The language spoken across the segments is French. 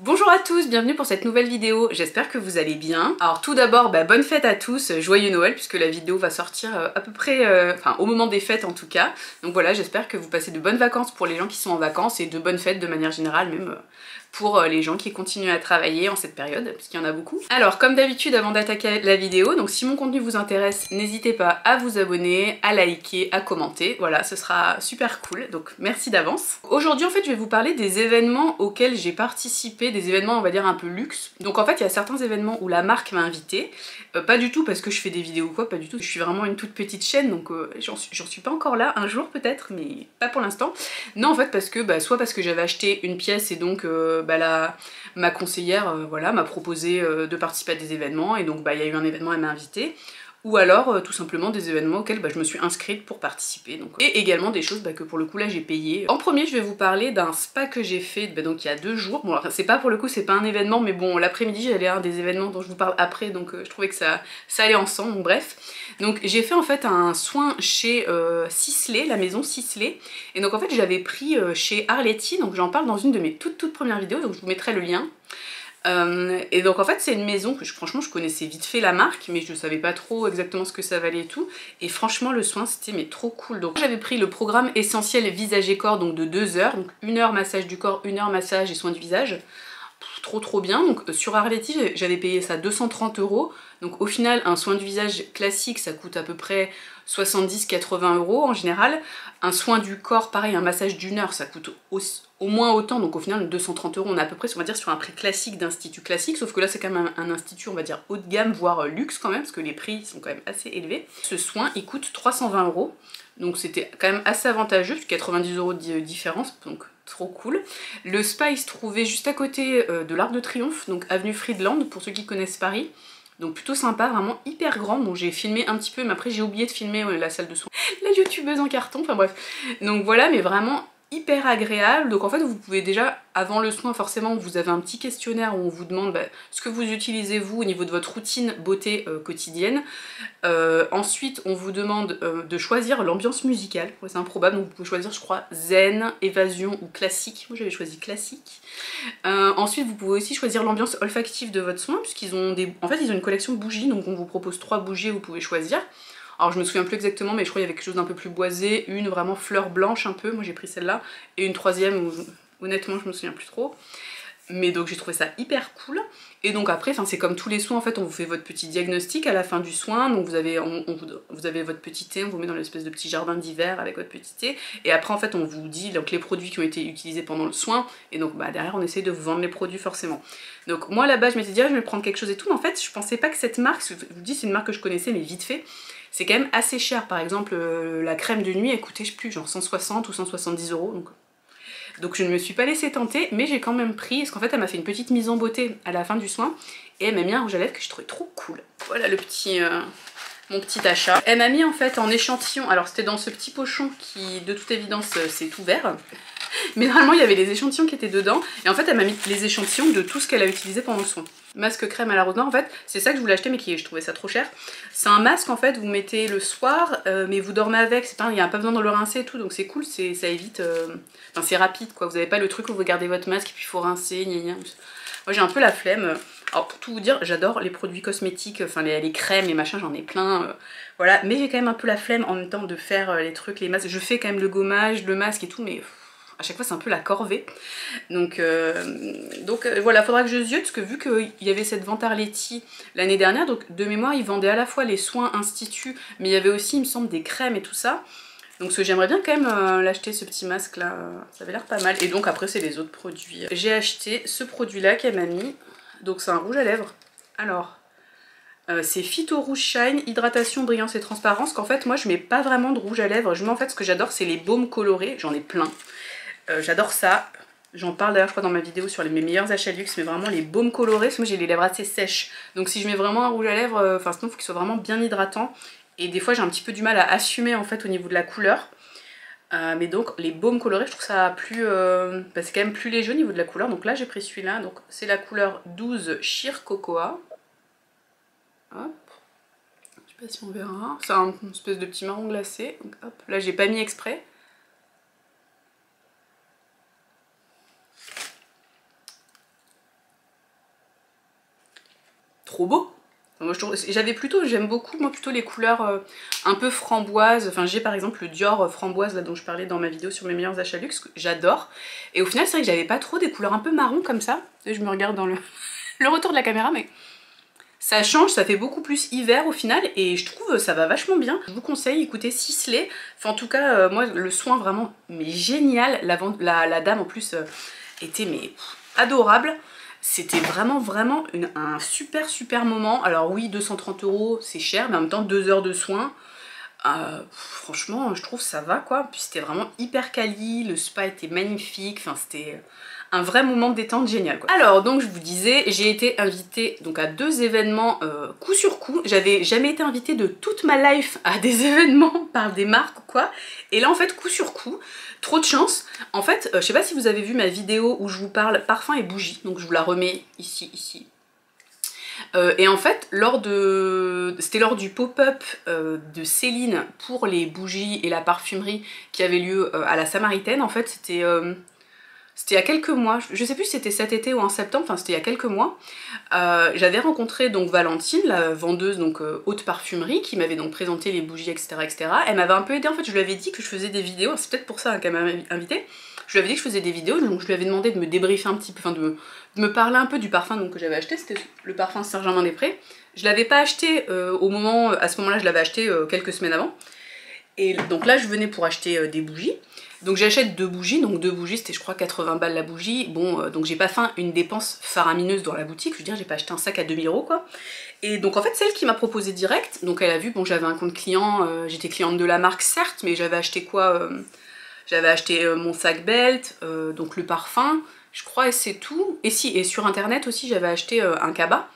Bonjour à tous, bienvenue pour cette nouvelle vidéo, j'espère que vous allez bien. Alors tout d'abord, bonne fête à tous, joyeux Noël puisque la vidéo va sortir à peu près, enfin au moment des fêtes en tout cas. Donc voilà, j'espère que vous passez de bonnes vacances pour les gens qui sont en vacances et de bonnes fêtes de manière générale même pour les gens qui continuent à travailler en cette période, puisqu'il y en a beaucoup. Alors comme d'habitude, avant d'attaquer la vidéo, donc si mon contenu vous intéresse, n'hésitez pas à vous abonner, à liker, à commenter, voilà, ce sera super cool, donc merci d'avance. Aujourd'hui en fait je vais vous parler des événements auxquels j'ai participé, des événements on va dire un peu luxe. Donc en fait il y a certains événements où la marque m'a invitée, pas du tout parce que je fais des vidéos ou quoi, pas du tout, je suis vraiment une toute petite chaîne donc j'en suis pas encore là, un jour peut-être, mais pas pour l'instant. Non en fait parce que, soit parce que j'avais acheté une pièce et donc ma conseillère voilà, m'a proposé de participer à des événements et donc il y a eu un événement, elle m'a invitée. Ou alors tout simplement des événements auxquels je me suis inscrite pour participer. Donc. Et également des choses que pour le coup là j'ai payé. En premier je vais vous parler d'un spa que j'ai fait donc il y a 2 jours. Bon alors c'est pas pour le coup, c'est pas un événement mais bon l'après-midi j'allais à un des événements dont je vous parle après donc je trouvais que ça allait ensemble, donc bref. Donc j'ai fait en fait un soin chez Sisley, la maison Sisley. Et donc en fait j'avais pris chez Arletty, donc j'en parle dans une de mes toutes premières vidéos, donc je vous mettrai le lien. Et donc en fait c'est une maison que franchement je connaissais vite fait la marque mais je savais pas trop exactement ce que ça valait et tout, et franchement le soin c'était mais trop cool. Donc j'avais pris le programme essentiel visage et corps donc de 2 heures, donc 1 heure massage du corps, 1 heure massage et soin du visage. Trop bien. Donc sur Arletty j'avais payé ça 230 €. Donc au final un soin du visage classique ça coûte à peu près 70-80 € en général. Un soin du corps pareil, un massage d'1 heure ça coûte au moins autant, donc au final 230 €, on est à peu près on va dire sur un prix classique d'institut classique, sauf que là c'est quand même un institut on va dire haut de gamme voire luxe quand même parce que les prix sont quand même assez élevés. Ce soin il coûte 320 €, donc c'était quand même assez avantageux, 90 € de différence, donc trop cool. Le spa il se trouvait juste à côté de l'Arc de Triomphe, donc avenue Friedland pour ceux qui connaissent Paris. Donc plutôt sympa, vraiment hyper grand. Bon j'ai filmé un petit peu mais après j'ai oublié de filmer la salle de soins. La youtubeuse en carton, enfin bref. Donc voilà, mais vraiment hyper agréable. Donc en fait vous pouvez déjà, avant le soin forcément, vous avez un petit questionnaire où on vous demande ce que vous utilisez vous au niveau de votre routine beauté quotidienne. Ensuite on vous demande de choisir l'ambiance musicale, c'est improbable, donc vous pouvez choisir je crois zen, évasion ou classique. Moi j'avais choisi classique. Ensuite vous pouvez aussi choisir l'ambiance olfactive de votre soin puisqu'ils ont en fait ils ont une collection de bougies, donc on vous propose 3 bougies, vous pouvez choisir. Alors je me souviens plus exactement mais je crois qu'il y avait quelque chose d'un peu plus boisé, une vraiment fleur blanche un peu, moi j'ai pris celle-là, et une troisième où honnêtement je me souviens plus trop. Mais donc j'ai trouvé ça hyper cool. Et donc après, c'est comme tous les soins en fait, on vous fait votre petit diagnostic à la fin du soin, donc vous avez votre petit thé, on vous met dans l'espèce de petit jardin d'hiver avec votre petit thé, et après en fait on vous dit donc les produits qui ont été utilisés pendant le soin, et donc derrière on essaie de vous vendre les produits forcément. Donc moi là-bas je m'étais dit je vais prendre quelque chose et tout, mais en fait je pensais pas que cette marque, je vous dis c'est une marque que je connaissais mais vite fait, c'est quand même assez cher. Par exemple la crème de nuit elle coûtait je sais plus genre 160 ou 170 €, donc je ne me suis pas laissée tenter, mais j'ai quand même pris, parce qu'en fait elle m'a fait une petite mise en beauté à la fin du soin, et elle m'a mis un rouge à lèvres que je trouvais trop cool. Voilà le petit, mon petit achat. Elle m'a mis en fait en échantillon, alors c'était dans ce petit pochon qui de toute évidence s'est ouvert, mais normalement il y avait les échantillons qui étaient dedans, et en fait elle m'a mis les échantillons de tout ce qu'elle a utilisé pendant le soin. Masque crème à la rose noire, en fait c'est ça que je voulais acheter mais je trouvais ça trop cher. C'est un masque en fait, vous mettez le soir mais vous dormez avec, il n'y a pas besoin de le rincer et tout, donc c'est cool, ça évite, enfin c'est rapide quoi, vous avez pas le truc où vous gardez votre masque et puis il faut rincer, gna gna. Moi j'ai un peu la flemme. Alors pour tout vous dire, j'adore les produits cosmétiques, enfin les crèmes, les machins, j'en ai plein, voilà, mais j'ai quand même un peu la flemme en même temps de faire les trucs, les masques. Je fais quand même le gommage, le masque et tout, mais à chaque fois c'est un peu la corvée. Donc voilà, faudra que je ziote, parce que vu qu'il y avait cette vente Arletty l'année dernière, donc de mémoire ils vendaient à la fois les soins institut, mais il y avait aussi il me semble des crèmes et tout ça. Donc j'aimerais bien quand même l'acheter, ce petit masque là, ça avait l'air pas mal. Et donc après c'est les autres produits. J'ai acheté ce produit là qu'elle m'a mis, donc c'est un rouge à lèvres. Alors c'est Phyto Rouge Shine, hydratation, brillance et transparence. Qu'en fait moi je mets pas vraiment de rouge à lèvres, je mets en fait ce que j'adore c'est les baumes colorés, j'en ai plein. J'adore ça, j'en parle d'ailleurs je crois dans ma vidéo sur mes meilleurs achats de luxe, mais vraiment les baumes colorés, parce que moi j'ai les lèvres assez sèches. Donc si je mets vraiment un rouge à lèvres, sinon il faut qu'il soit vraiment bien hydratant. Et des fois j'ai un petit peu du mal à assumer en fait au niveau de la couleur. Mais donc les baumes colorés je trouve ça plus... c'est quand même plus léger au niveau de la couleur. Donc là j'ai pris celui-là, donc c'est la couleur 12 Sheer Cocoa. Hop. Je sais pas si on verra. C'est une espèce de petit marron glacé. Donc, hop. Là j'ai pas mis exprès. trop beau. J'aime beaucoup moi plutôt les couleurs un peu framboises. Enfin j'ai par exemple le Dior framboise là dont je parlais dans ma vidéo sur mes meilleurs achats luxe, que j'adore. Et au final c'est vrai que j'avais pas trop des couleurs un peu marron comme ça. Et je me regarde dans le, le retour de la caméra, mais ça change, ça fait beaucoup plus hiver au final et je trouve ça va vachement bien. Je vous conseille, écoutez Sisley. Enfin en tout cas moi le soin vraiment mais génial. La dame en plus était mais adorable. C'était vraiment un super moment. Alors oui 230 € c'est cher mais en même temps 2 heures de soins. Franchement je trouve ça va quoi. Puis c'était vraiment hyper quali, le spa était magnifique, enfin c'était un vrai moment de détente génial quoi. Alors donc je vous disais, j'ai été invitée donc à 2 événements coup sur coup. J'avais jamais été invitée de toute ma life à des événements par des marques ou quoi. Et là en fait coup sur coup, trop de chance. En fait je sais pas si vous avez vu ma vidéo où je vous parle parfum et bougies, donc je vous la remets ici. Et en fait, c'était lors du pop-up de Céline pour les bougies et la parfumerie qui avait lieu à la Samaritaine. En fait, c'était il y a quelques mois, je sais plus si c'était cet été ou en septembre, enfin c'était il y a quelques mois. J'avais rencontré donc Valentine, la vendeuse donc haute parfumerie, qui m'avait donc présenté les bougies, etc. Elle m'avait un peu aidée, en fait je lui avais dit que je faisais des vidéos, c'est peut-être pour ça qu'elle m'a invitée. Je lui avais dit que je faisais des vidéos, donc je lui avais demandé de me débriefer un petit peu, enfin de me parler un peu du parfum donc, que j'avais acheté, c'était le parfum Saint-Germain-des-Prés. Je l'avais pas acheté à ce moment-là, je l'avais acheté quelques semaines avant. Et donc là je venais pour acheter des bougies. Donc j'achète 2 bougies, donc 2 bougies c'était je crois 80 balles la bougie. Bon donc j'ai pas fait une dépense faramineuse dans la boutique, je veux dire j'ai pas acheté un sac à 2000 € quoi. Et donc en fait celle qui m'a proposé direct, donc elle a vu, bon j'avais un compte client, j'étais cliente de la marque certes, mais j'avais acheté quoi j'avais acheté mon sac belt, donc le parfum, je crois et c'est tout. Et si, et sur internet aussi j'avais acheté un cabas.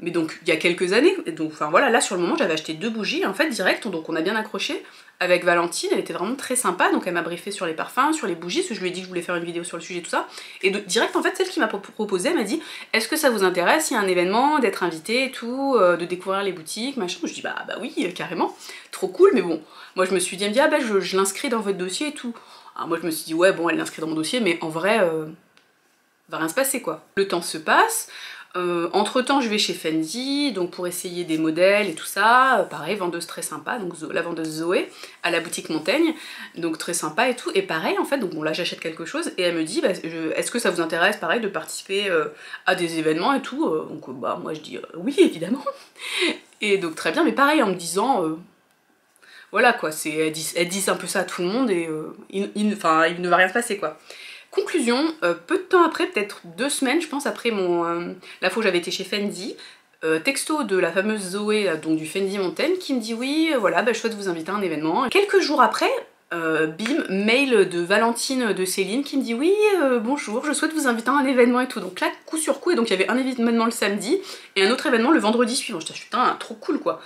Mais donc il y a quelques années, donc enfin voilà, là sur le moment j'avais acheté 2 bougies en fait direct, donc on a bien accroché avec Valentine, elle était vraiment très sympa, donc elle m'a briefé sur les parfums, sur les bougies, parce que je lui ai dit que je voulais faire une vidéo sur le sujet tout ça, et direct en fait celle qui m'a proposé, elle m'a dit est-ce que ça vous intéresse, il y a un événement, d'être invité et tout, de découvrir les boutiques, machin. Je dis bah oui carrément, trop cool, mais bon, moi je me suis dit, elle me dit ah bah je l'inscris dans votre dossier et tout. Alors moi je me suis dit ouais bon elle l'inscrit dans mon dossier, mais en vrai va rien se passer quoi. Le temps se passe. Entre temps je vais chez Fendi donc pour essayer des modèles et tout ça, pareil vendeuse très sympa, donc la vendeuse Zoé à la boutique Montaigne, donc très sympa et tout, et pareil en fait, donc bon là j'achète quelque chose et elle me dit bah, est-ce que ça vous intéresse pareil de participer à des événements et tout, donc bah moi je dis oui évidemment, et donc très bien, mais pareil en me disant voilà quoi, elles disent un peu ça à tout le monde et il ne va rien se passer quoi. Conclusion, peu de temps après, peut-être 2 semaines je pense après la fois où j'avais été chez Fendi, texto de la fameuse Zoé, donc du Fendi Montaigne, qui me dit oui, voilà, bah, je souhaite vous inviter à un événement. Quelques jours après, bim, mail de Valentine de Céline qui me dit oui, bonjour, je souhaite vous inviter à un événement et tout. Donc là, coup sur coup, et donc il y avait un événement le samedi et un autre événement le vendredi suivant. Je dis putain, trop cool quoi.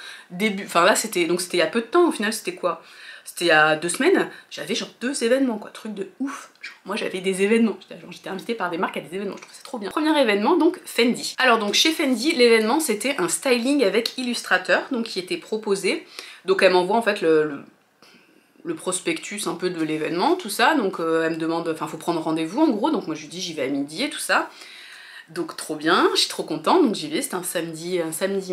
Enfin là c'était il y a peu de temps, au final c'était quoi? C'était il y a 2 semaines, j'avais genre 2 événements quoi, truc de ouf. Genre, moi j'avais des événements, j'étais invitée par des marques à des événements, je trouve ça trop bien. Premier événement donc Fendi. Alors donc chez Fendi, l'événement c'était un styling avec illustrateur, donc qui était proposé. Donc elle m'envoie en fait le prospectus un peu de l'événement, tout ça, donc elle me demande, enfin faut prendre rendez-vous en gros, donc moi je lui dis j'y vais à midi et tout ça. Donc trop bien, je suis trop contente, donc j'y vais, c'était un samedi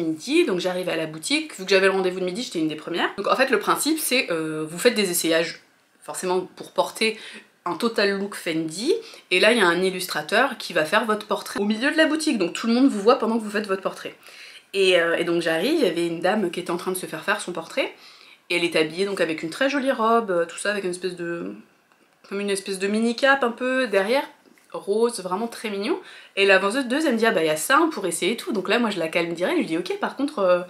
midi, donc j'arrive à la boutique, vu que j'avais le rendez-vous de midi, j'étais une des premières. Donc en fait le principe c'est, vous faites des essayages, forcément pour porter un total look Fendi, et là il y a un illustrateur qui va faire votre portrait au milieu de la boutique, donc tout le monde vous voit pendant que vous faites votre portrait. Et donc j'arrive, il y avait une dame qui était en train de se faire son portrait, et elle est habillée donc avec une très jolie robe, tout ça avec une espèce de mini cape un peu derrière, rose, vraiment très mignon. Et la vendeuse 2 elle me dit ah bah il y a ça pour essayer et tout, donc là moi je la calme direct, je lui dis ok par contre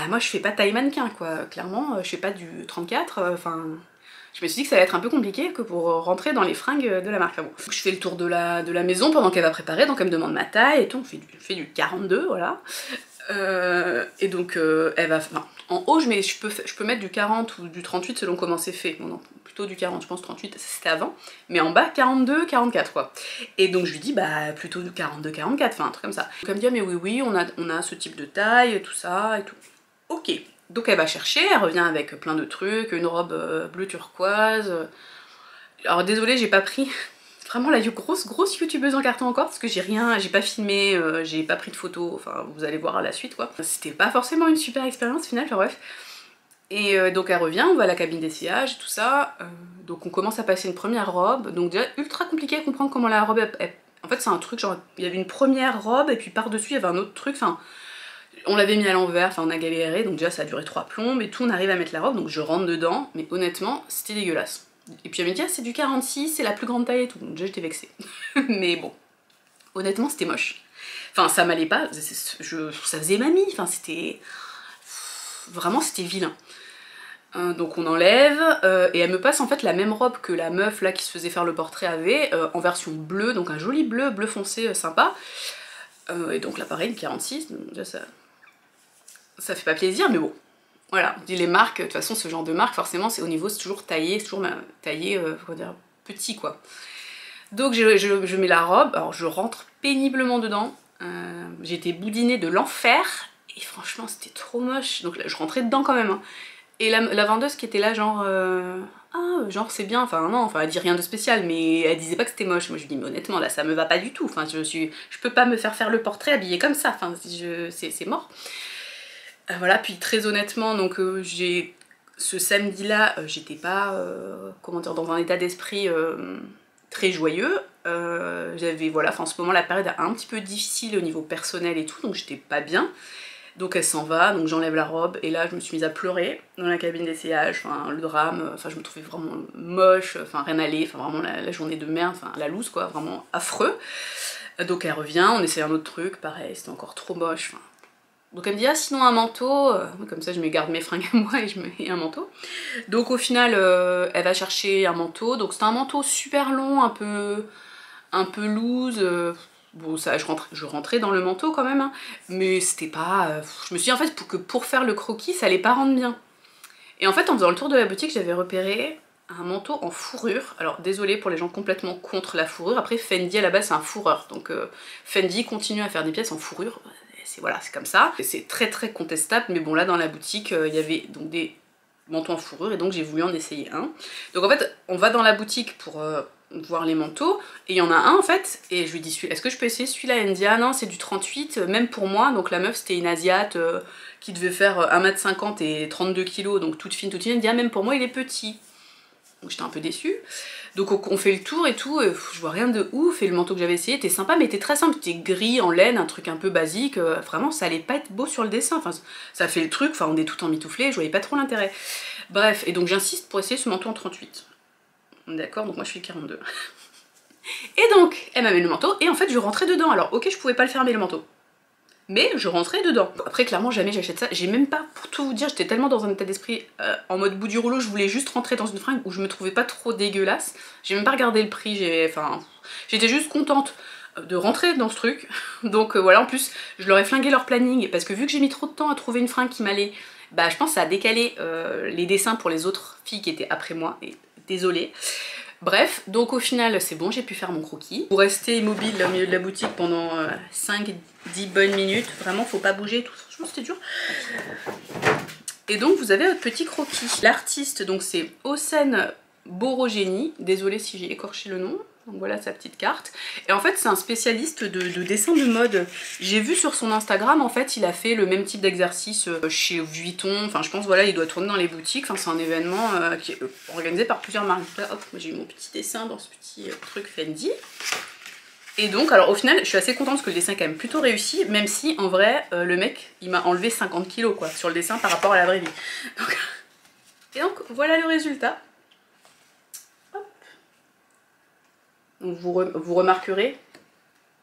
moi je fais pas taille mannequin quoi, clairement je fais pas du 34, enfin je me suis dit que ça allait être un peu compliqué que pour rentrer dans les fringues de la marque. Enfin, bon. Je fais le tour de la maison pendant qu'elle va préparer, donc elle me demande ma taille et tout, on fait du 42 voilà. Et donc elle va, enfin, en haut je peux mettre du 40 ou du 38 selon comment c'est fait, bon, non, plutôt du 40, je pense 38 c'était avant, mais en bas 42, 44 quoi. Et donc je lui dis bah plutôt du 42, 44, enfin un truc comme ça. Donc elle me dit ah, mais oui on a ce type de taille, tout ça et tout. Ok, donc elle va chercher, elle revient avec plein de trucs, une robe bleu turquoise. Alors désolée j'ai pas pris vraiment la grosse youtubeuse en carton encore parce que j'ai pas filmé, j'ai pas pris de photos, enfin vous allez voir à la suite quoi. C'était pas forcément une super expérience finale, enfin bref. Et donc elle revient, on va à la cabine d'essayage et tout ça, donc on commence à passer une première robe, donc déjà ultra compliqué à comprendre comment la robe en fait c'est un truc genre, il y avait une première robe et puis par-dessus il y avait un autre truc, enfin on l'avait mis à l'envers, enfin on a galéré, donc déjà ça a duré 3 plombes et tout, on arrive à mettre la robe, donc je rentre dedans, mais honnêtement c'était dégueulasse. Et puis elle me dit ah c'est du 46, c'est la plus grande taille et tout, donc déjà j'étais vexée. Mais bon, honnêtement c'était moche. Enfin ça m'allait pas, ça faisait mamie, enfin c'était... Vraiment c'était vilain. Donc on enlève, et elle me passe en fait la même robe que la meuf là qui se faisait faire le portrait avait, en version bleue, donc un joli bleu foncé sympa. Et donc là pareil, 46, donc déjà ça fait pas plaisir, mais bon. Voilà, on dit les marques, de toute façon ce genre de marque forcément c'est au niveau, c'est toujours taillé, c'est toujours taillé, comment dire, petit quoi. Donc je mets la robe, alors je rentre péniblement dedans, j'étais boudinée de l'enfer, et franchement c'était trop moche, donc là, je rentrais dedans quand même. Hein. Et la vendeuse qui était là genre, ah genre c'est bien, enfin non, enfin elle dit rien de spécial, mais elle disait pas que c'était moche. Moi je lui dis mais honnêtement là ça me va pas du tout, enfin je peux pas me faire le portrait habillé comme ça, enfin c'est mort. Voilà, puis très honnêtement, donc j'ai ce samedi-là, j'étais pas, comment dire, dans un état d'esprit très joyeux. J'avais, voilà, enfin en ce moment la période est un petit peu difficile au niveau personnel et tout, donc j'étais pas bien. Donc elle s'en va, donc j'enlève la robe, et là je me suis mise à pleurer dans la cabine d'essayage, enfin le drame, enfin je me trouvais vraiment moche, enfin rien n'allait, enfin vraiment la journée de merde, enfin la loose quoi, vraiment affreux. Donc elle revient, on essaie un autre truc, pareil, c'était encore trop moche, enfin... Donc elle me dit ah sinon un manteau, comme ça je me garde mes fringues à moi et je me mets un manteau. Donc au final elle va chercher un manteau, donc c'était un manteau super long, un peu loose, bon ça je rentrais dans le manteau quand même, hein, mais c'était pas... je me suis dit en fait pour faire le croquis ça allait pas rendre bien. Et en fait en faisant le tour de la boutique j'avais repéré un manteau en fourrure, alors désolé pour les gens complètement contre la fourrure, après Fendi à la base c'est un fourreur, donc Fendi continue à faire des pièces en fourrure, voilà, c'est comme ça. C'est très contestable, mais bon là dans la boutique il y avait donc des manteaux en fourrure et donc j'ai voulu en essayer un. Donc en fait on va dans la boutique pour voir les manteaux et il y en a un en fait et je lui dis est-ce que je peux essayer celui-là? Elle me dit ah non c'est du 38, même pour moi, donc la meuf c'était une asiate qui devait faire 1m50 et 32 kg, donc toute fine, elle me dit ah même pour moi il est petit. Donc j'étais un peu déçue. Donc on fait le tour et tout, je vois rien de ouf, et le manteau que j'avais essayé était sympa, mais était très simple, était gris, en laine, un truc un peu basique, vraiment ça allait pas être beau sur le dessin, enfin ça fait le truc, enfin on est tout en mitouflé, je voyais pas trop l'intérêt. Bref, et donc j'insiste pour essayer ce manteau en 38. D'accord, donc moi je suis 42. Et donc, elle m'amène le manteau, et en fait je rentrais dedans, alors ok je pouvais pas le fermer le manteau, mais je rentrais dedans. Après clairement jamais j'achète ça, j'ai même pas, pour tout vous dire, j'étais tellement dans un état d'esprit en mode bout du rouleau, je voulais juste rentrer dans une fringue où je me trouvais pas trop dégueulasse, j'ai même pas regardé le prix, j'étais juste contente de rentrer dans ce truc. Donc voilà, en plus je leur ai flingué leur planning, parce que vu que j'ai mis trop de temps à trouver une fringue qui m'allait, bah je pense que ça a décalé les dessins pour les autres filles qui étaient après moi, et désolée. Bref, donc au final c'est bon, j'ai pu faire mon croquis. Pour rester immobile là, au milieu de la boutique pendant 5-10 bonnes minutes, vraiment faut pas bouger, tout ça, franchement c'était dur. Et donc vous avez votre petit croquis. L'artiste donc c'est Hossein Borogeni, désolée si j'ai écorché le nom. Donc voilà sa petite carte. Et en fait c'est un spécialiste de dessin de mode. J'ai vu sur son Instagram en fait il a fait le même type d'exercice chez Vuitton. Enfin je pense voilà il doit tourner dans les boutiques. Enfin c'est un événement qui est organisé par plusieurs marques. Là hop moi j'ai eu mon petit dessin dans ce petit truc Fendi. Et donc alors au final je suis assez contente parce que le dessin est quand même plutôt réussi. Même si en vrai le mec il m'a enlevé 50 kilos quoi sur le dessin par rapport à la vraie vie. Donc... Et donc voilà le résultat. Donc vous remarquerez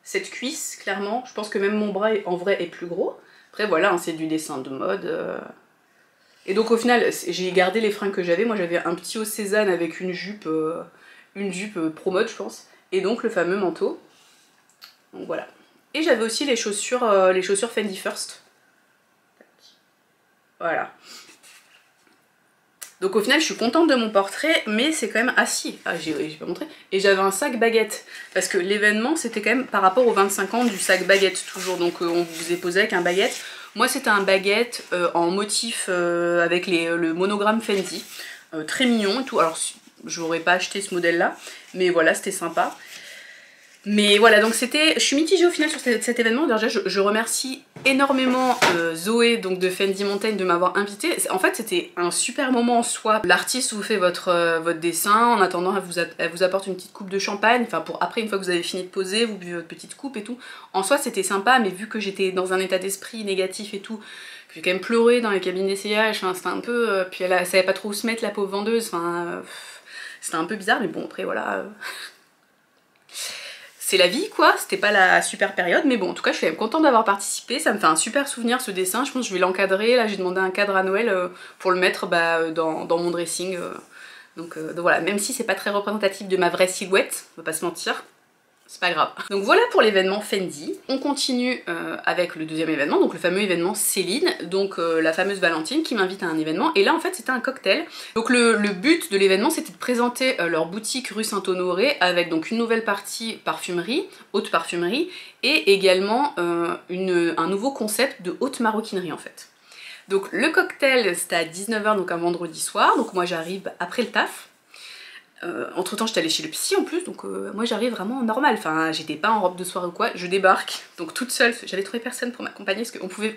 cette cuisse, clairement. Je pense que même mon bras en vrai est plus gros. Après voilà, hein, c'est du dessin de mode. Et donc au final, j'ai gardé les fringues que j'avais. Moi j'avais un petit haut Cézanne avec une jupe pro mode je pense. Et donc le fameux manteau. Donc voilà. Et j'avais aussi les chaussures Fendi First. Voilà. Donc au final je suis contente de mon portrait, mais c'est quand même assis. Ah j'ai pas montré. Et j'avais un sac baguette, parce que l'événement c'était quand même par rapport aux 25 ans du sac baguette toujours. Donc on vous est posé avec un baguette. Moi c'était un baguette en motif avec le monogramme Fendi. Très mignon et tout. Alors j'aurais pas acheté ce modèle là, mais voilà c'était sympa. Mais voilà, donc je suis mitigée au final sur cet événement. Déjà, je remercie énormément Zoé donc de Fendi Montaigne de m'avoir invitée. En fait, c'était un super moment en soi. L'artiste vous fait votre dessin, en attendant, elle vous apporte une petite coupe de champagne. Enfin, pour après, une fois que vous avez fini de poser, vous buvez votre petite coupe et tout. En soi, c'était sympa, mais vu que j'étais dans un état d'esprit négatif et tout, j'ai quand même pleuré dans les cabines d'essayage. Enfin, c'était un peu... puis elle savait pas trop où se mettre, la pauvre vendeuse. Enfin, c'était un peu bizarre, mais bon, après, voilà... C'est la vie quoi, c'était pas la super période, mais bon en tout cas je suis quand même contente d'avoir participé, ça me fait un super souvenir ce dessin, je pense que je vais l'encadrer, là j'ai demandé un cadre à Noël pour le mettre dans mon dressing, donc voilà, même si c'est pas très représentatif de ma vraie silhouette, on va pas se mentir, c'est pas grave. Donc voilà pour l'événement Fendi. On continue avec le deuxième événement, donc le fameux événement Céline, donc la fameuse Valentine qui m'invite à un événement, et là en fait c'était un cocktail. Donc le but de l'événement c'était de présenter leur boutique rue Saint-Honoré avec donc une nouvelle partie parfumerie, haute parfumerie, et également un nouveau concept de haute maroquinerie en fait. Donc le cocktail c'était à 19 h, donc un vendredi soir, donc moi j'arrive après le taf. Entre temps j'étais allée chez le psy en plus, donc moi j'arrive vraiment normal, enfin j'étais pas en robe de soirée ou quoi, je débarque, donc toute seule, j'avais trouvé personne pour m'accompagner, parce qu'on pouvait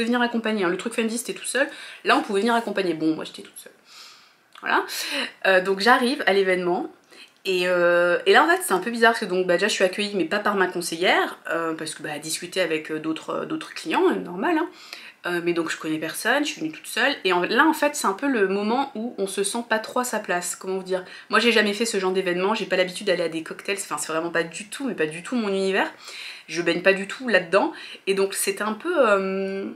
venir accompagner, hein. Le truc Fendi c'était tout seul, là on pouvait venir accompagner, bon moi j'étais toute seule, voilà. Donc j'arrive à l'événement, et là en fait c'est un peu bizarre, parce que donc déjà je suis accueillie mais pas par ma conseillère, parce que discuter avec d'autres clients, normal, hein. Mais donc je connais personne, je suis venue toute seule, et là en fait c'est un peu le moment où on se sent pas trop à sa place, comment vous dire. Moi j'ai jamais fait ce genre d'événement, j'ai pas l'habitude d'aller à des cocktails, enfin c'est vraiment pas du tout, mais pas du tout mon univers, je baigne pas du tout là-dedans, et donc c'est un peu...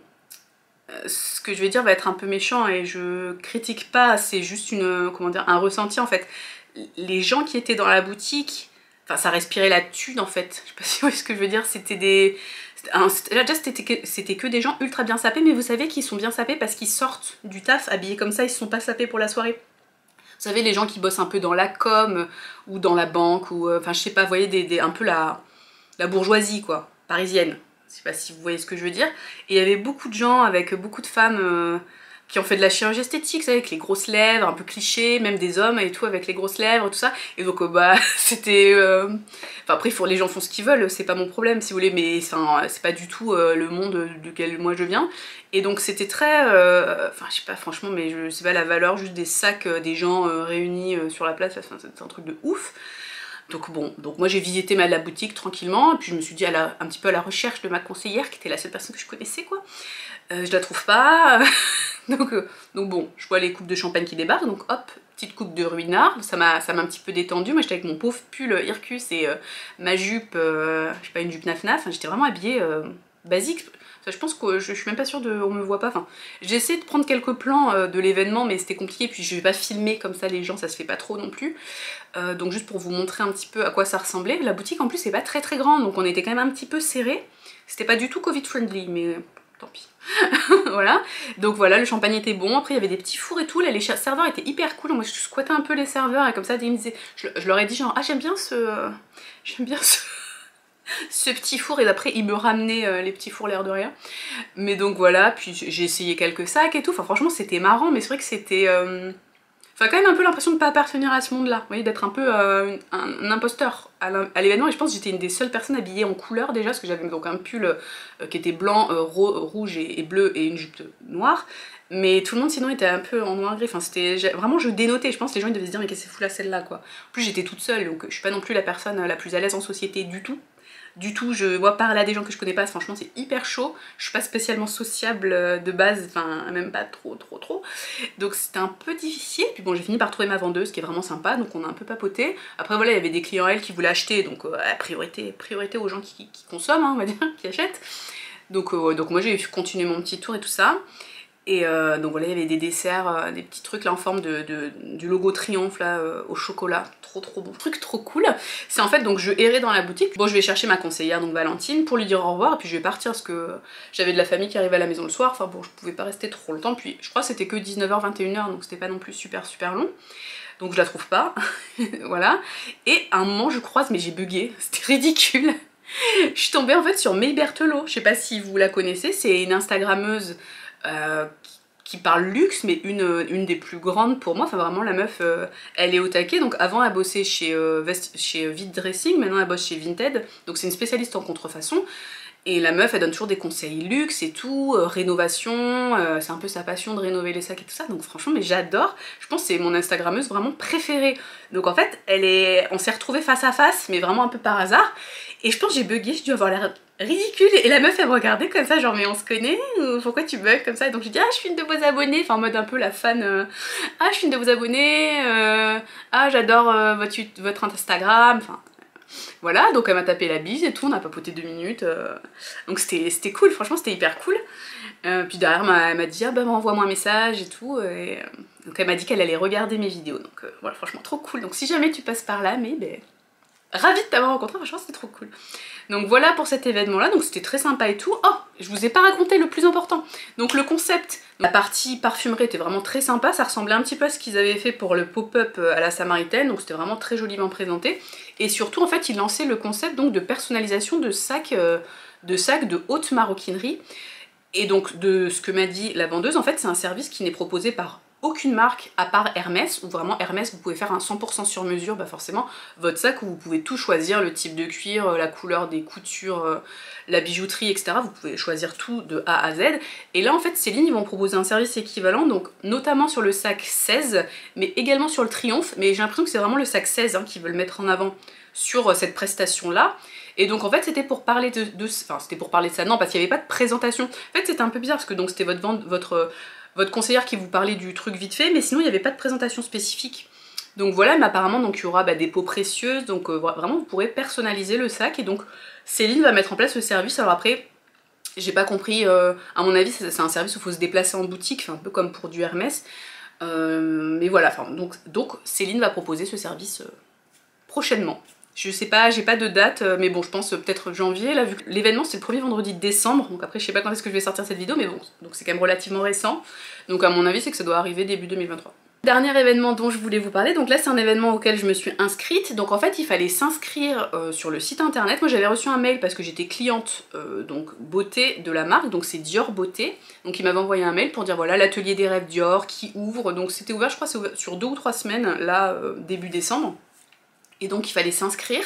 ce que je vais dire va être un peu méchant et je critique pas, c'est juste comment dire, un ressenti en fait. Les gens qui étaient dans la boutique, enfin ça respirait la thune en fait, je sais pas si vous voyez ce que je veux dire, c'était des... Déjà c'était que des gens ultra bien sapés, mais vous savez qu'ils sont bien sapés parce qu'ils sortent du taf habillés comme ça, ils se sont pas sapés pour la soirée. Vous savez les gens qui bossent un peu dans la com ou dans la banque, ou enfin je sais pas, vous voyez un peu la bourgeoisie quoi, parisienne. Je sais pas si vous voyez ce que je veux dire. Et il y avait beaucoup de gens avec beaucoup de femmes qui ont fait de la chirurgie esthétique, vous savez, avec les grosses lèvres, un peu cliché, même des hommes et tout avec les grosses lèvres, tout ça. Et donc c'était... Enfin après les gens font ce qu'ils veulent, c'est pas mon problème si vous voulez, mais c'est pas du tout le monde duquel moi je viens. Et donc c'était très... Enfin je sais pas franchement, mais je sais pas la valeur juste des sacs des gens réunis sur la place, c'est un truc de ouf. Donc bon, donc moi j'ai visité la boutique tranquillement, et puis je me suis dit un petit peu à la recherche de ma conseillère, qui était la seule personne que je connaissais quoi. Je la trouve pas, donc bon, je vois les coupes de champagne qui débarquent, donc hop, petite coupe de ruinard, ça m'a un petit peu détendu. Moi j'étais avec mon pauvre pull Irkus et ma jupe, je sais pas, une jupe naf-naf, j'étais vraiment habillée basique. Ça, je pense que je suis même pas sûre on me voit pas, enfin j'ai essayé de prendre quelques plans de l'événement, mais c'était compliqué, puis je vais pas filmer comme ça les gens, ça se fait pas trop non plus. Donc juste pour vous montrer un petit peu à quoi ça ressemblait. La boutique en plus c'est pas très grande, donc on était quand même un petit peu serré. C'était pas du tout Covid friendly, mais tant pis. Voilà, donc voilà, le champagne était bon, après il y avait des petits fours et tout, là les serveurs étaient hyper cool, moi je squattais un peu les serveurs, et comme ça ils me disaient, je leur ai dit genre, ah j'aime bien ce petit four, et d'après ils me ramenaient les petits fours l'air de rien. Mais donc voilà, puis j'ai essayé quelques sacs et tout, enfin franchement c'était marrant, mais c'est vrai que c'était... Enfin quand même un peu l'impression de pas appartenir à ce monde là, vous voyez, d'être un peu un imposteur à l'événement, et je pense que j'étais une des seules personnes habillées en couleur déjà, parce que j'avais donc un pull qui était blanc, rouge et bleu, et une jupe noire, mais tout le monde sinon était un peu en noir gris, enfin c'était vraiment, je dénotais, je pense que les gens ils devaient se dire mais qu'est-ce que c'est fou là celle-là quoi. En plus j'étais toute seule, donc je suis pas non plus la personne la plus à l'aise en société du tout. Je vois parler à des gens que je connais pas, franchement c'est hyper chaud, je suis pas spécialement sociable de base, enfin même pas trop, donc c'était un peu difficile. Puis bon j'ai fini par trouver ma vendeuse qui est vraiment sympa, donc on a un peu papoté. Après voilà, il y avait des clients elle qui voulaient acheter, donc priorité aux gens qui consomment, hein, on va dire, qui achètent. Donc moi j'ai continué mon petit tour et tout ça. Et donc voilà, il y avait des desserts, des petits trucs là en forme du logo triomphe là au chocolat, trop bon, truc trop cool. C'est en fait, donc je errais dans la boutique, bon je vais chercher ma conseillère donc Valentine pour lui dire au revoir, et puis je vais partir parce que j'avais de la famille qui arrivait à la maison le soir, enfin bon je pouvais pas rester trop longtemps, puis je crois que c'était que 19 h 21 h, donc c'était pas non plus super long. Donc je la trouve pas, voilà. Et à un moment je croise, mais j'ai bugué, c'était ridicule. Je suis tombée en fait sur May Berthelot, je sais pas si vous la connaissez, c'est une instagrammeuse qui parle luxe, mais une des plus grandes pour moi. Enfin vraiment la meuf, elle est au taquet. Donc avant elle bossait chez Vide Dressing, maintenant elle bosse chez Vinted. Donc c'est une spécialiste en contrefaçon. Et la meuf, elle donne toujours des conseils luxe et tout, rénovation, c'est un peu sa passion de rénover les sacs et tout ça, donc franchement, mais j'adore. Je pense que c'est mon Instagrammeuse vraiment préférée. Donc en fait, on s'est retrouvés face à face, mais vraiment un peu par hasard. Et je pense que j'ai bugué, j'ai dû avoir l'air ridicule. Et la meuf, elle me regardait comme ça, genre, mais on se connaît ou pourquoi tu bugs comme ça? Et donc j'ai dit, ah, je suis une de vos abonnés, enfin en mode un peu la fan, ah, je suis une de vos abonnés, ah, j'adore votre Instagram, enfin... Voilà, donc elle m'a tapé la bise et tout, on a papoté 2 minutes, donc c'était cool, franchement c'était hyper cool. Puis derrière elle m'a dit ah bah envoie-moi un message et tout, donc elle m'a dit qu'elle allait regarder mes vidéos, donc voilà, franchement trop cool. Donc si jamais tu passes par là, mais ben, ravie de t'avoir rencontré, franchement c'était trop cool. Donc voilà pour cet événement là, donc c'était très sympa et tout. Oh, je vous ai pas raconté le plus important, donc le concept, la partie parfumerie était vraiment très sympa, ça ressemblait un petit peu à ce qu'ils avaient fait pour le pop-up à la Samaritaine, donc c'était vraiment très joliment présenté. Et surtout en fait ils lançaient le concept donc de personnalisation de sacs de haute maroquinerie. Et donc de ce que m'a dit la vendeuse, en fait c'est un service qui n'est proposé par aucune marque à part Hermès, où vraiment Hermès vous pouvez faire un 100% sur mesure, bah forcément votre sac où vous pouvez tout choisir, le type de cuir, la couleur des coutures, la bijouterie, etc. Vous pouvez choisir tout de A à Z. Et là en fait Céline ils vont proposer un service équivalent, donc notamment sur le sac 16, mais également sur le Triomphe, mais j'ai l'impression que c'est vraiment le sac 16 hein, qu'ils veulent mettre en avant sur cette prestation là. Et donc en fait c'était pour parler enfin c'était pour parler de ça, non parce qu'il n'y avait pas de présentation. En fait c'était un peu bizarre parce que donc c'était votre conseillère qui vous parlait du truc vite fait, mais sinon il n'y avait pas de présentation spécifique. Donc voilà, mais apparemment donc il y aura des peaux précieuses, donc vraiment vous pourrez personnaliser le sac et donc Céline va mettre en place le service. Alors après, j'ai pas compris, à mon avis c'est un service où il faut se déplacer en boutique, un peu comme pour du Hermès. Mais voilà, donc Céline va proposer ce service prochainement. Je sais pas, j'ai pas de date, mais bon, je pense peut-être janvier, là, vu que l'événement c'est le premier vendredi de décembre, donc après je sais pas quand est-ce que je vais sortir cette vidéo, mais bon, donc c'est quand même relativement récent, donc à mon avis c'est que ça doit arriver début 2023. Dernier événement dont je voulais vous parler, donc là c'est un événement auquel je me suis inscrite, donc en fait il fallait s'inscrire sur le site internet. Moi j'avais reçu un mail parce que j'étais cliente donc beauté de la marque, donc c'est Dior Beauté, donc il m'avait envoyé un mail pour dire voilà l'atelier des rêves Dior qui ouvre, donc c'était ouvert je crois sur 2 ou 3 semaines là début décembre. Et donc il fallait s'inscrire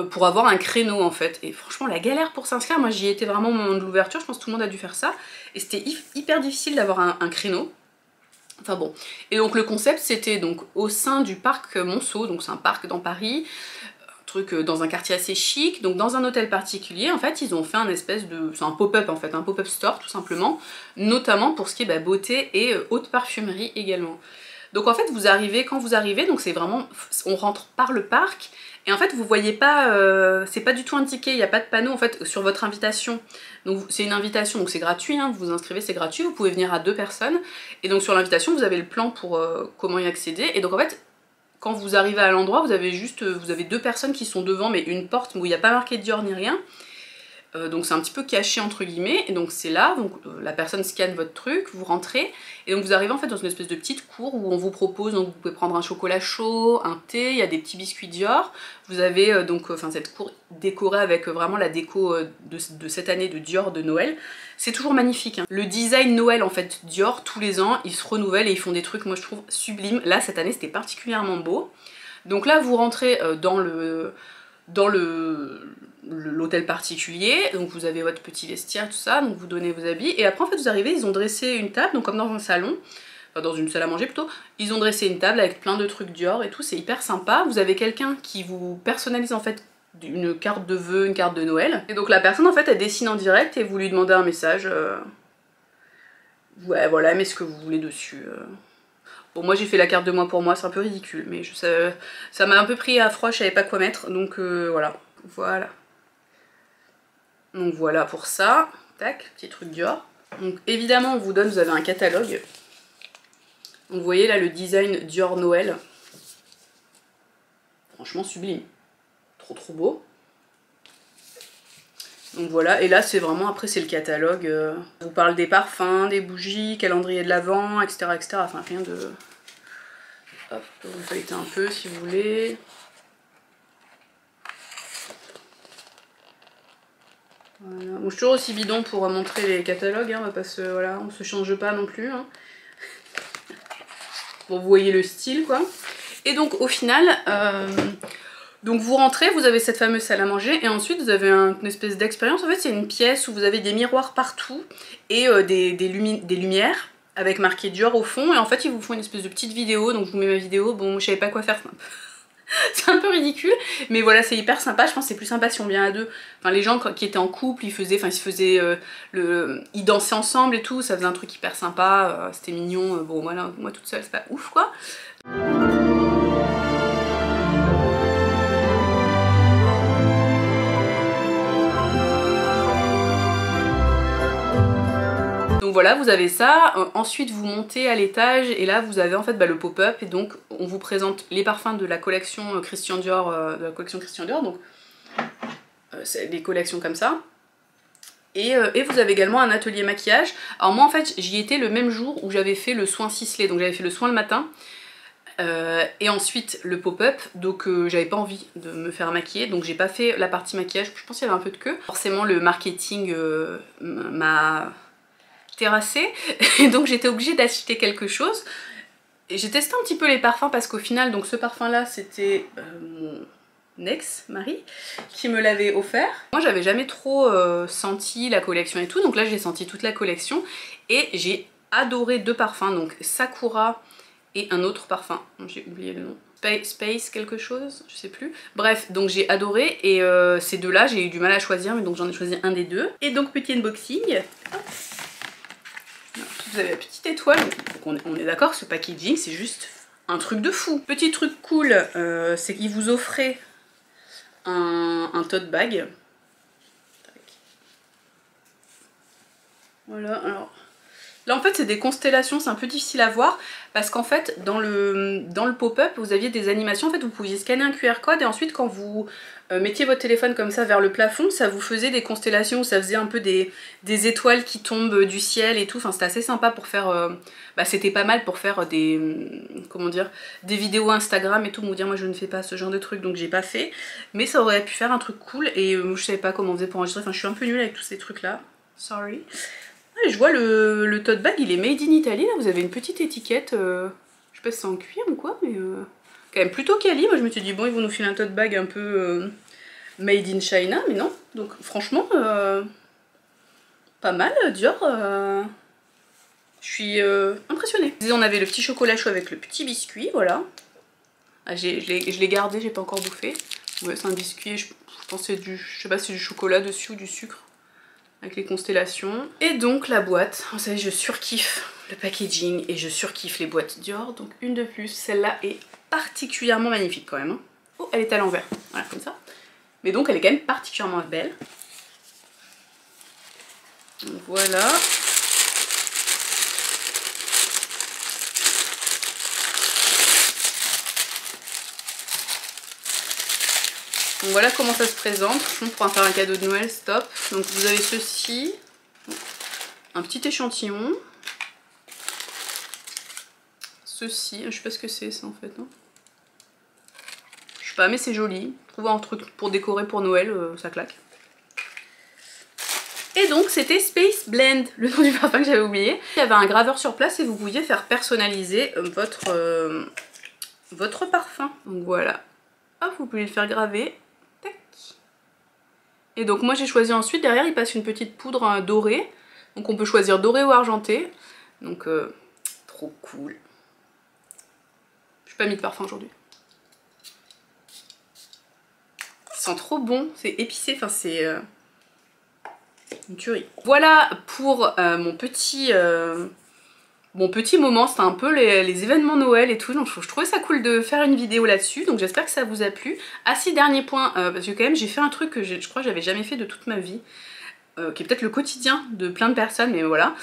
pour avoir un créneau en fait. Et franchement la galère pour s'inscrire, moi j'y étais vraiment au moment de l'ouverture, je pense que tout le monde a dû faire ça. Et c'était hyper difficile d'avoir un créneau. Enfin bon. Et donc le concept c'était donc au sein du parc Monceau, donc c'est un parc dans Paris, un truc dans un quartier assez chic, donc dans un hôtel particulier, en fait ils ont fait un espèce de... c'est un pop-up en fait, un pop-up store tout simplement, notamment pour ce qui est beauté et haute parfumerie également. Donc en fait vous arrivez, quand vous arrivez, donc c'est vraiment, on rentre par le parc, et en fait vous voyez pas, c'est pas du tout indiqué, il n'y a pas de panneau en fait sur votre invitation. Donc c'est une invitation, donc c'est gratuit, hein, vous vous inscrivez, c'est gratuit, vous pouvez venir à 2 personnes, et donc sur l'invitation vous avez le plan pour comment y accéder, et donc en fait quand vous arrivez à l'endroit vous avez juste, vous avez 2 personnes qui sont devant, mais une porte où il n'y a pas marqué Dior ni rien. Donc c'est un petit peu caché entre guillemets, et donc c'est là, donc la personne scanne votre truc, vous rentrez, et donc vous arrivez en fait dans une espèce de petite cour où on vous propose, donc vous pouvez prendre un chocolat chaud, un thé, il y a des petits biscuits Dior, vous avez donc cette cour décorée avec vraiment la déco de cette année de Dior de Noël. C'est toujours magnifique, hein. Le design Noël en fait Dior, tous les ans, ils se renouvellent et ils font des trucs moi je trouve sublimes. Là cette année c'était particulièrement beau. Donc là vous rentrez dans l'hôtel particulier, donc vous avez votre petit vestiaire, tout ça, donc vous donnez vos habits, et après en fait vous arrivez, ils ont dressé une table, donc comme dans un salon, enfin dans une salle à manger plutôt, ils ont dressé une table avec plein de trucs Dior et tout, c'est hyper sympa. Vous avez quelqu'un qui vous personnalise en fait une carte de vœux, une carte de Noël, et donc la personne en fait elle dessine en direct et vous lui demandez un message, ouais voilà, mais ce que vous voulez dessus. Bon moi j'ai fait la carte de moi pour moi, c'est un peu ridicule, mais ça m'a un peu pris à froid, je savais pas quoi mettre, donc voilà. Donc voilà pour ça, tac, petit truc Dior. Donc évidemment on vous donne, vous avez un catalogue. Donc vous voyez là le design Dior Noël. Franchement sublime, trop beau. Donc voilà, et là c'est vraiment, après c'est le catalogue. On vous parle des parfums, des bougies, calendrier de l'Avent, etc., etc. Enfin rien de... Hop, vous feuilletez un peu si vous voulez. Voilà. Bon, je suis toujours aussi bidon pour montrer les catalogues, hein, on va pas se, voilà, on se change pas non plus. Hein. Bon, vous voyez le style quoi. Et donc au final, donc vous rentrez, vous avez cette fameuse salle à manger et ensuite vous avez une espèce d'expérience. En fait c'est une pièce où vous avez des miroirs partout et des lumières avec marqué Dior au fond. Et en fait ils vous font une espèce de petite vidéo, donc je vous mets ma vidéo. Bon je savais pas quoi faire, c'est un peu ridicule, mais voilà c'est hyper sympa. Je pense que c'est plus sympa si on vient à deux. Enfin les gens qui étaient en couple, ils dansaient ensemble et tout, ça faisait un truc hyper sympa, c'était mignon. Bon voilà, moi toute seule c'est pas ouf quoi. Donc voilà, vous avez ça, ensuite vous montez à l'étage et là vous avez en fait le pop-up et donc on vous présente les parfums de la collection Christian Dior, donc c'est des collections comme ça. Et vous avez également un atelier maquillage. Alors moi en fait j'y étais le même jour où j'avais fait le soin ciselé, donc j'avais fait le soin le matin et ensuite le pop-up, donc j'avais pas envie de me faire maquiller, donc j'ai pas fait la partie maquillage, je pense qu'il y avait un peu de queue. Forcément le marketing m'a terrassée et donc j'étais obligée d'acheter quelque chose. J'ai testé un petit peu les parfums parce qu'au final donc ce parfum là c'était mon ex-mari qui me l'avait offert. Moi j'avais jamais trop senti la collection et tout, donc là j'ai senti toute la collection et j'ai adoré deux parfums, donc Sakura et un autre parfum, j'ai oublié le nom. Space quelque chose, je sais plus. Bref, donc j'ai adoré et ces deux là j'ai eu du mal à choisir, mais donc j'en ai choisi un des deux. Et donc petit unboxing. Hop. Vous avez la petite étoile, donc on est d'accord, ce packaging c'est juste un truc de fou. Petit truc cool, c'est qu'ils vous offraient un tote bag. Voilà, alors là en fait c'est des constellations, c'est un peu difficile à voir parce qu'en fait dans le pop-up vous aviez des animations, en fait vous pouviez scanner un QR code et ensuite quand vous mettiez votre téléphone comme ça vers le plafond, ça vous faisait des constellations où ça faisait un peu des étoiles qui tombent du ciel et tout, enfin c'était assez sympa pour faire, c'était pas mal pour faire comment dire, des vidéos Instagram et tout. Bon dire moi je ne fais pas ce genre de truc donc j'ai pas fait, mais ça aurait pu faire un truc cool et je savais pas comment on faisait pour enregistrer, enfin je suis un peu nulle avec tous ces trucs là, sorry. Je vois le tote bag, il est made in Italy, là vous avez une petite étiquette, je sais pas si c'est en cuir ou quoi, mais quand même plutôt quali. Moi je me suis dit bon ils vont nous filer un tote bag un peu made in China, mais non, donc franchement pas mal Dior, je suis impressionnée. On avait le petit chocolat chaud avec le petit biscuit, voilà. Ah, je l'ai gardé, j'ai pas encore bouffé. Ouais c'est un biscuit, je pense que c'est du, je sais pas si c'est du chocolat dessus ou du sucre. Avec les constellations. Et donc la boîte, vous savez je surkiffe le packaging et je surkiffe les boîtes Dior, donc une de plus, celle-là est particulièrement magnifique quand même. Hein. Oh elle est à l'envers, voilà comme ça. Mais donc elle est quand même particulièrement belle. Donc voilà. Donc voilà comment ça se présente, franchement pour en faire un cadeau de Noël, stop. Donc vous avez ceci, un petit échantillon. Ceci, je sais pas ce que c'est ça en fait. Hein. Je sais pas mais c'est joli, trouver un truc pour décorer pour Noël, ça claque. Et donc c'était Space Blend, le nom du parfum que j'avais oublié. Il y avait un graveur sur place et vous pouviez faire personnaliser votre parfum. Donc voilà, hop vous pouvez le faire graver. Et donc moi j'ai choisi ensuite, derrière il passe une petite poudre dorée. Donc on peut choisir doré ou argenté. Donc trop cool. Je n'ai pas mis de parfum aujourd'hui. Ça sent trop bon, c'est épicé, enfin c'est une tuerie. Voilà pour mon petit moment, c'était un peu les événements Noël et tout, donc je trouvais ça cool de faire une vidéo là-dessus, donc j'espère que ça vous a plu. Ah si, dernier point, parce que quand même j'ai fait un truc que je crois que j'avais jamais fait de toute ma vie, qui est peut-être le quotidien de plein de personnes, mais voilà.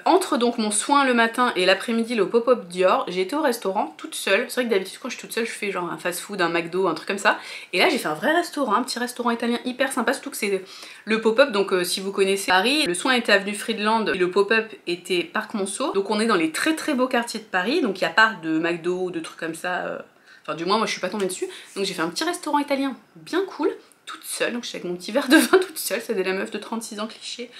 Entre donc mon soin le matin et l'après-midi, le pop-up Dior, j'ai été au restaurant toute seule. C'est vrai que d'habitude quand je suis toute seule, je fais genre un fast-food, un McDo, un truc comme ça. Et là j'ai fait un vrai restaurant, un petit restaurant italien hyper sympa, surtout que c'est le pop-up, donc si vous connaissez Paris, le soin était avenue Friedland et le pop-up était Parc Monceau. Donc on est dans les très très beaux quartiers de Paris, donc il n'y a pas de McDo ou de trucs comme ça. Enfin du moins moi je suis pas tombée dessus. Donc j'ai fait un petit restaurant italien bien cool. toute seule, donc je suis avec mon petit verre de vin toute seule, c'est de la meuf de 36 ans cliché,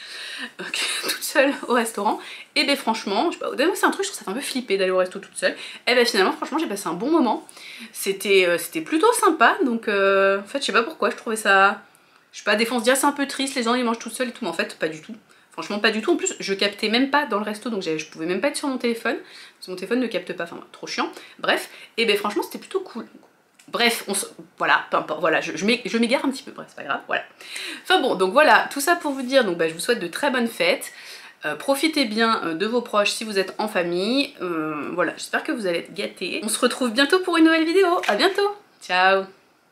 toute seule au restaurant. Et ben franchement, je sais pas, au début c'est un truc, je trouve ça fait un peu flipper d'aller au resto toute seule. Et ben finalement franchement j'ai passé un bon moment, c'était plutôt sympa, donc en fait je sais pas pourquoi, je trouvais ça, je sais pas, des fois on se dit ah, c'est un peu triste, les gens ils mangent tout seuls et tout, mais en fait pas du tout. Franchement pas du tout, en plus je captais même pas dans le resto, donc je pouvais même pas être sur mon téléphone, parce que mon téléphone ne capte pas, enfin trop chiant, bref, et ben franchement c'était plutôt cool. Bref, voilà, peu importe, voilà, je m'égare un petit peu, bref, c'est pas grave, voilà. Enfin bon, donc voilà, tout ça pour vous dire, donc bah, je vous souhaite de très bonnes fêtes, profitez bien de vos proches si vous êtes en famille, voilà, j'espère que vous allez être gâtés. On se retrouve bientôt pour une nouvelle vidéo, à bientôt, ciao.